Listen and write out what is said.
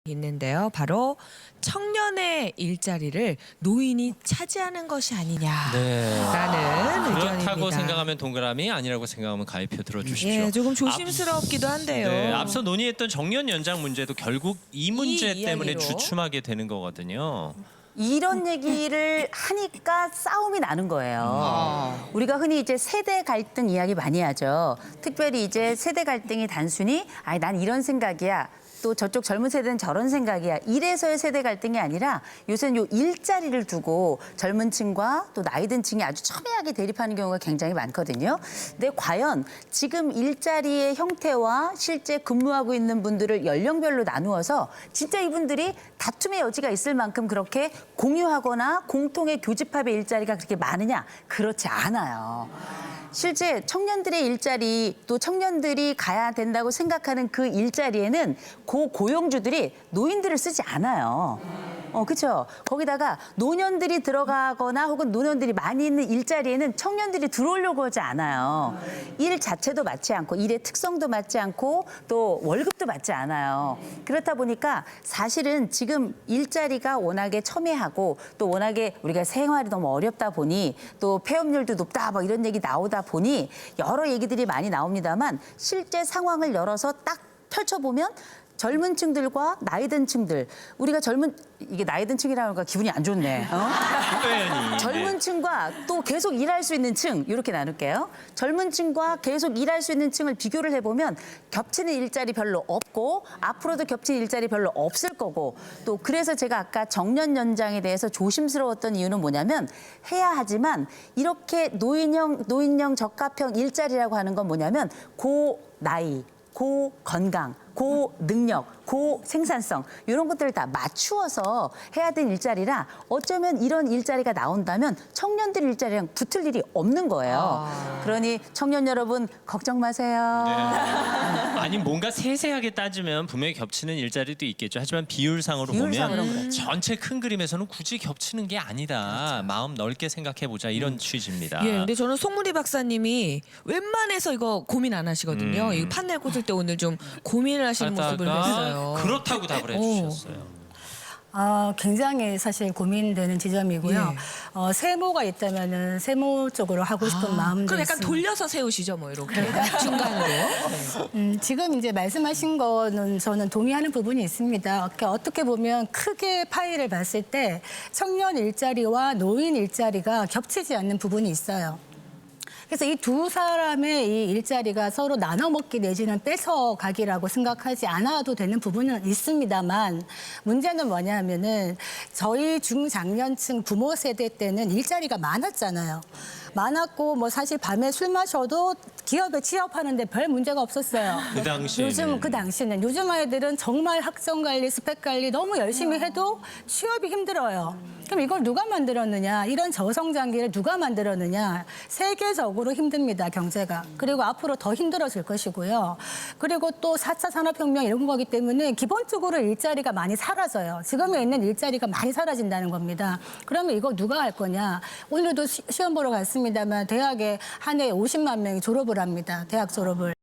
있는데요. 바로 청년의 일자리를 노인이 차지하는 것이 아니냐라는 의견입니다. 그렇다고 생각하면 동그라미, 아니라고 생각하면 가위표 들어주십시오. 예, 조금 조심스럽기도 한데요. 네, 앞서 논의했던 정년 연장 문제도 결국 이 문제 때문에 이야기로. 주춤하게 되는 거거든요. 이런 얘기를 하니까 싸움이 나는 거예요. 우리가 흔히 이제 세대 갈등 이야기 많이 하죠. 특별히 이제 세대 갈등이 단순히 아니 난 이런 생각이야. 또 저쪽 젊은 세대는 저런 생각이야. 이래서의 세대 갈등이 아니라 요새는 요 일자리를 두고 젊은 층과 또 나이 든 층이 아주 첨예하게 대립하는 경우가 굉장히 많거든요. 근데 과연 지금 일자리의 형태와 실제 근무하고 있는 분들을 연령별로 나누어서 진짜 이분들이 다툼의 여지가 있을 만큼 그렇게 공유하거나 공통의 교집합의 일자리가 그렇게 많으냐? 그렇지 않아요. 실제 청년들의 일자리 또 청년들이 가야 된다고 생각하는 그 일자리에는 고용주들이 노인들을 쓰지 않아요. 그렇죠. 거기다가 노년들이 들어가거나 혹은 노년들이 많이 있는 일자리에는 청년들이 들어오려고 하지 않아요. 일 자체도 맞지 않고 일의 특성도 맞지 않고 또 월급도 맞지 않아요. 그렇다 보니까 사실은 지금 일자리가 워낙에 첨예하고 또 워낙에 우리가 생활이 너무 어렵다 보니 또 폐업률도 높다 뭐 이런 얘기 나오다 보니 여러 얘기들이 많이 나옵니다만 실제 상황을 열어서 딱 펼쳐보면 젊은 층들과 나이 든 층들 우리가 이게 나이 든 층이라니까 기분이 안 좋네. 젊은 층과 또 계속 일할 수 있는 층 이렇게 나눌게요. 젊은 층과 계속 일할 수 있는 층을 비교를 해보면 겹치는 일자리 별로 없고 앞으로도 겹치는 일자리 별로 없을 거고 또 그래서 제가 아까 정년 연장에 대해서 조심스러웠던 이유는 뭐냐면 해야 하지만 이렇게 노인형 적합형 일자리라고 하는 건 뭐냐면 고 나이 고 건강, 고 능력, 고 생산성 이런 것들을 다 맞추어서 해야 되는 일자리라 어쩌면 이런 일자리가 나온다면 청년들 일자리랑 붙을 일이 없는 거예요. 그러니 청년 여러분 걱정 마세요. 네. 아니 뭔가 세세하게 따지면 분명히 겹치는 일자리도 있겠죠. 하지만 비율상으로 보면 전체 큰 그림에서는 굳이 겹치는 게 아니다. 그렇죠. 마음 넓게 생각해보자 이런 취지입니다. 예, 근데 저는 송문희 박사님이 웬만해서 이거 고민 안 하시거든요. 이 판넬 꽂을 때 오늘 좀 고민을 하시는 모습을 봤어요. 그렇다고 답을 해주셨어요. 굉장히 사실 고민되는 지점이고요. 세모가 있다면은 세모 쪽으로 하고 싶은 마음도 그럼 약간 있습니다. 돌려서 세우시죠, 뭐 이렇게 중간으로. 지금 이제 말씀하신 거는 저는 동의하는 부분이 있습니다. 어떻게 보면 크게 파일을 봤을 때 청년 일자리와 노인 일자리가 겹치지 않는 부분이 있어요. 그래서 이 두 사람의 이 일자리가 서로 나눠먹기 내지는 뺏어가기라고 생각하지 않아도 되는 부분은 있습니다만 문제는 뭐냐면은 저희 중장년층 부모 세대 때는 일자리가 많았잖아요. 많았고 뭐 사실 밤에 술 마셔도 기업에 취업하는데 별 문제가 없었어요. 그 당시에는. 그 당시는 요즘 아이들은 정말 학점 관리, 스펙 관리 너무 열심히 해도 취업이 힘들어요. 그럼 이걸 누가 만들었느냐? 이런 저성장기를 누가 만들었느냐? 세계적으로 힘듭니다, 경제가. 그리고 앞으로 더 힘들어질 것이고요. 그리고 또 4차 산업혁명 이런 거기 때문에 기본적으로 일자리가 많이 사라져요. 지금에 있는 일자리가 많이 사라진다는 겁니다. 그러면 이거 누가 할 거냐? 오늘도 시험 보러 갔습니다만 대학에 한 해에 50만 명이 졸업을 합니다. 대학 졸업을.